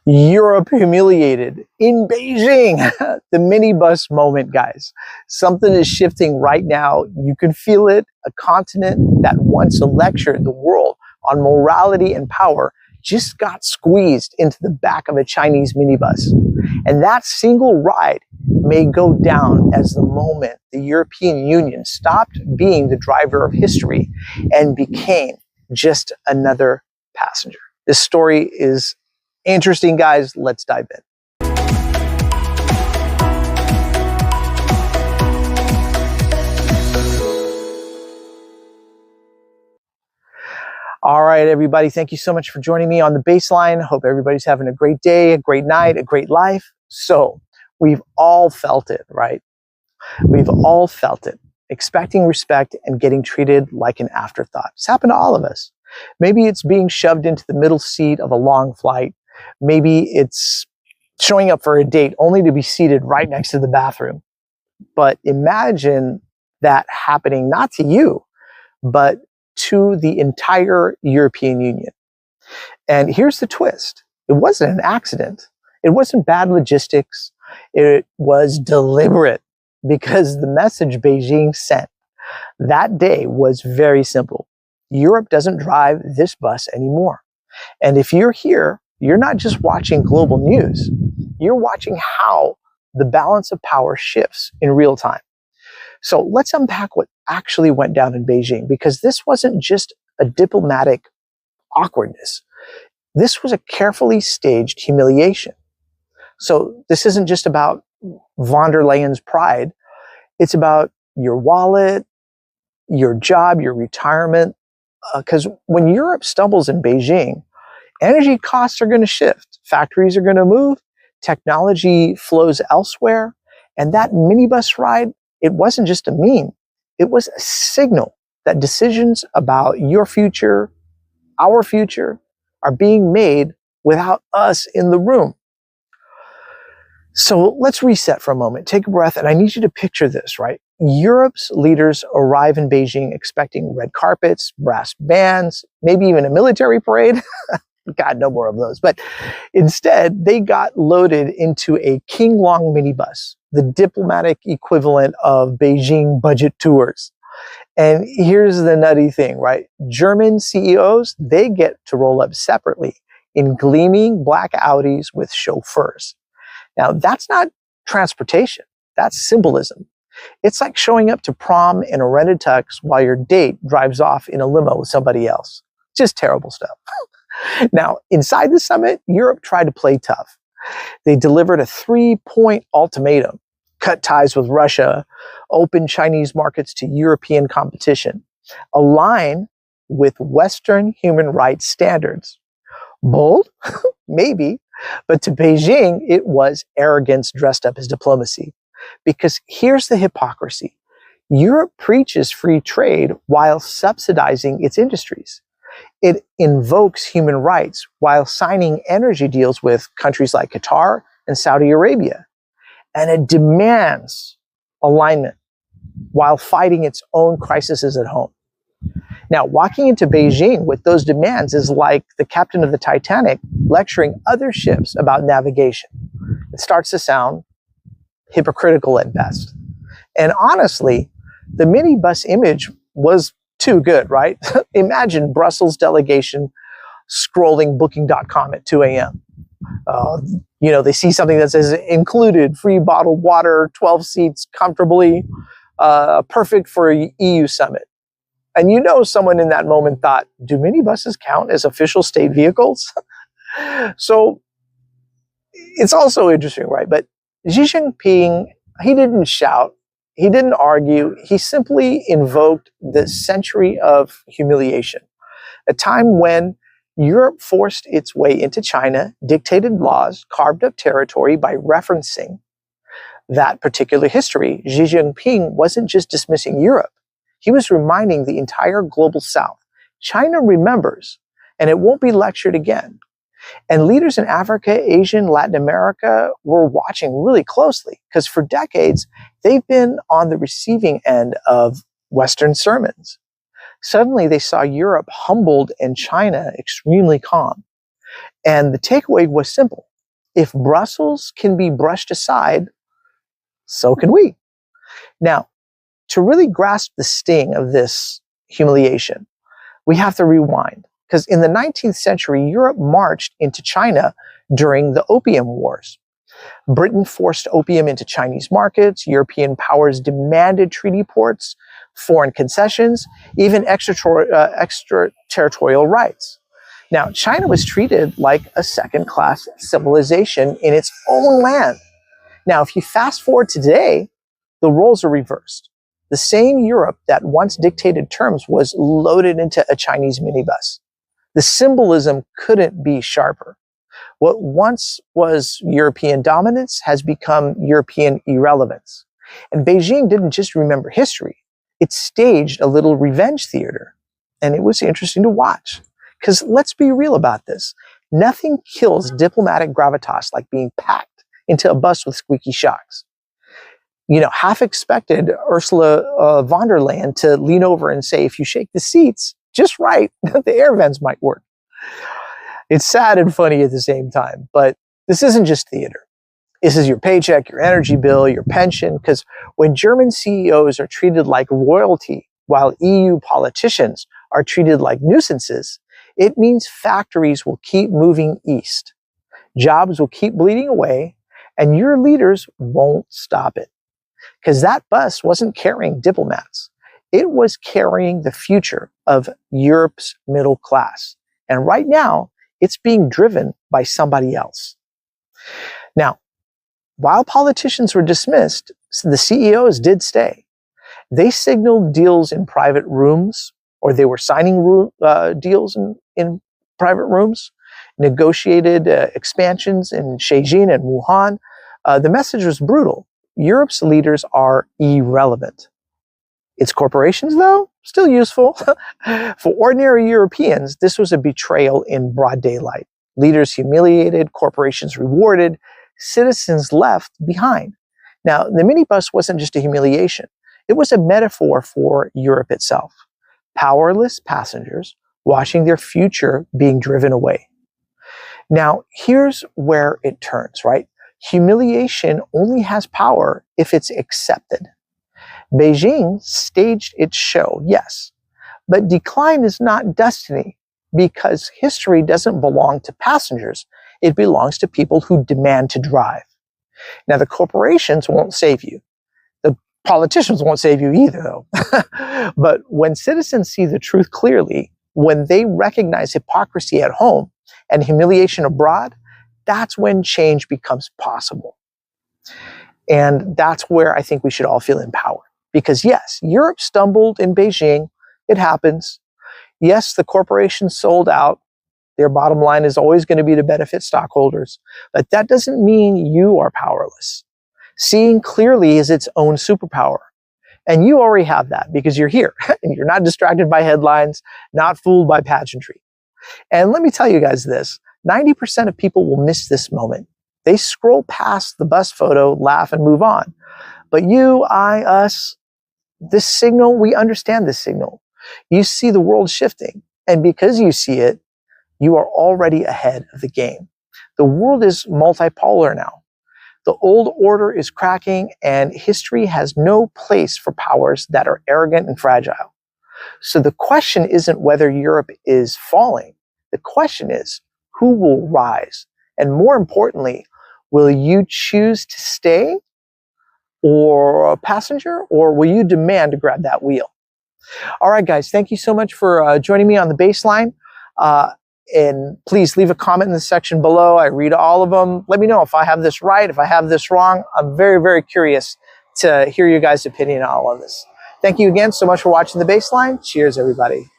Europe humiliated in Beijing. The minibus moment, guys. Something is shifting right now. You can feel it. A continent that once lectured the world on morality and power just got squeezed into the back of a Chinese minibus. And that single ride may go down as the moment the European Union stopped being the driver of history and became just another passenger. This story is interesting, guys. Let's dive in. All right, everybody. Thank you so much for joining me on the baseline. Hope everybody's having a great day, a great night, a great life. So we've all felt it, right? We've all felt it. Expecting respect and getting treated like an afterthought. It's happened to all of us. Maybe it's being shoved into the middle seat of a long flight. Maybe it's showing up for a date only to be seated right next to the bathroom. But imagine that happening not to you, but to the entire European Union. And here's the twist. It wasn't an accident. It wasn't bad logistics. It was deliberate, because the message Beijing sent that day was very simple. Europe doesn't drive this bus anymore. And if you're here, you're not just watching global news. You're watching how the balance of power shifts in real time. So let's unpack what actually went down in Beijing, because this wasn't just a diplomatic awkwardness. This was a carefully staged humiliation. So this isn't just about von der Leyen's pride. It's about your wallet, your job, your retirement. Because when Europe stumbles in Beijing, energy costs are going to shift. Factories are going to move. Technology flows elsewhere. And that minibus ride, it wasn't just a meme. It was a signal that decisions about your future, our future, are being made without us in the room. So let's reset for a moment. Take a breath, and I need you to picture this, right? Europe's leaders arrive in Beijing expecting red carpets, brass bands, maybe even a military parade. God, no more of those. But instead, they got loaded into a Kinglong minibus, the diplomatic equivalent of Beijing budget tours. And here's the nutty thing, right? German CEOs, they get to roll up separately in gleaming black Audis with chauffeurs. Now, that's not transportation. That's symbolism. It's like showing up to prom in a rented tux while your date drives off in a limo with somebody else. Just terrible stuff. Now, inside the summit, Europe tried to play tough. They delivered a 3-point ultimatum: cut ties with Russia, open Chinese markets to European competition, align with Western human rights standards. Bold? Maybe. But to Beijing, it was arrogance dressed up as diplomacy. Because here's the hypocrisy. Europe preaches free trade while subsidizing its industries. It invokes human rights while signing energy deals with countries like Qatar and Saudi Arabia. And it demands alignment while fighting its own crises at home. Now, walking into Beijing with those demands is like the captain of the Titanic lecturing other ships about navigation. It starts to sound hypocritical at best. And honestly, the minibus image was too good, right? Imagine Brussels delegation scrolling booking.com at 2 a.m. They see something that says included, free bottled water, 12 seats comfortably, perfect for an EU summit. And someone in that moment thought, do minibuses count as official state vehicles? So it's also interesting, right? But Xi Jinping, he didn't shout. He didn't argue. He simply invoked the century of humiliation, a time when Europe forced its way into China, dictated laws, carved up territory by referencing that particular history. Xi Jinping wasn't just dismissing Europe. He was reminding the entire global South, China remembers, and it won't be lectured again. And leaders in Africa, Asia, and Latin America were watching really closely, because for decades, they've been on the receiving end of Western sermons. Suddenly, they saw Europe humbled and China extremely calm. And the takeaway was simple. If Brussels can be brushed aside, so can we. Now, to really grasp the sting of this humiliation, we have to rewind. Because in the 19th century, Europe marched into China during the Opium Wars. Britain forced opium into Chinese markets. European powers demanded treaty ports, foreign concessions, even extraterritorial rights. Now, China was treated like a second-class civilization in its own land. Now, if you fast forward to today, the roles are reversed. The same Europe that once dictated terms was loaded into a Chinese minibus. The symbolism couldn't be sharper. What once was European dominance has become European irrelevance. And Beijing didn't just remember history. It staged a little revenge theater. And it was interesting to watch. Because let's be real about this. Nothing kills diplomatic gravitas like being packed into a bus with squeaky shocks. You know, half expected Ursula von der Leyen to lean over and say, if you shake the seats just right, the air vents might work. It's sad and funny at the same time, but this isn't just theater. This is your paycheck, your energy bill, your pension, because when German CEOs are treated like royalty while EU politicians are treated like nuisances, it means factories will keep moving east. Jobs will keep bleeding away, and your leaders won't stop it. Because that bus wasn't carrying diplomats. It was carrying the future of Europe's middle class. And right now, it's being driven by somebody else. Now, while politicians were dismissed, the CEOs did stay. They signaled deals in private rooms, or they were signing deals in private rooms, negotiated expansions in Beijing and Wuhan. The message was brutal. Europe's leaders are irrelevant. Its corporations, though, still useful. For ordinary Europeans, this was a betrayal in broad daylight. Leaders humiliated, corporations rewarded, citizens left behind. Now, the minibus wasn't just a humiliation. It was a metaphor for Europe itself. Powerless passengers watching their future being driven away. Now, here's where it turns, right? Humiliation only has power if it's accepted. Beijing staged its show, yes, but decline is not destiny because history doesn't belong to passengers. It belongs to people who demand to drive. Now, the corporations won't save you. The politicians won't save you either, though. But when citizens see the truth clearly, when they recognize hypocrisy at home and humiliation abroad, that's when change becomes possible. And that's where I think we should all feel empowered. Because yes, Europe stumbled in Beijing. It happens. Yes, the corporations sold out. Their bottom line is always going to be to benefit stockholders. But that doesn't mean you are powerless. Seeing clearly is its own superpower. And you already have that because you're here. And you're not distracted by headlines, not fooled by pageantry. And let me tell you guys this. 90% of people will miss this moment. They scroll past the bus photo, laugh, and move on. But you, I, us, this signal, we understand this signal. You see the world shifting. And because you see it, you are already ahead of the game. The world is multipolar now. The old order is cracking, and history has no place for powers that are arrogant and fragile. So the question isn't whether Europe is falling. The question is, who will rise? And more importantly, will you choose to stay or a passenger, or will you demand to grab that wheel? All right, guys, thank you so much for joining me on the baseline. And please leave a comment in the section below. I read all of them. Let me know if I have this right, if I have this wrong. I'm very, very curious to hear your guys' opinion on all of this. Thank you again so much for watching the baseline. Cheers, everybody.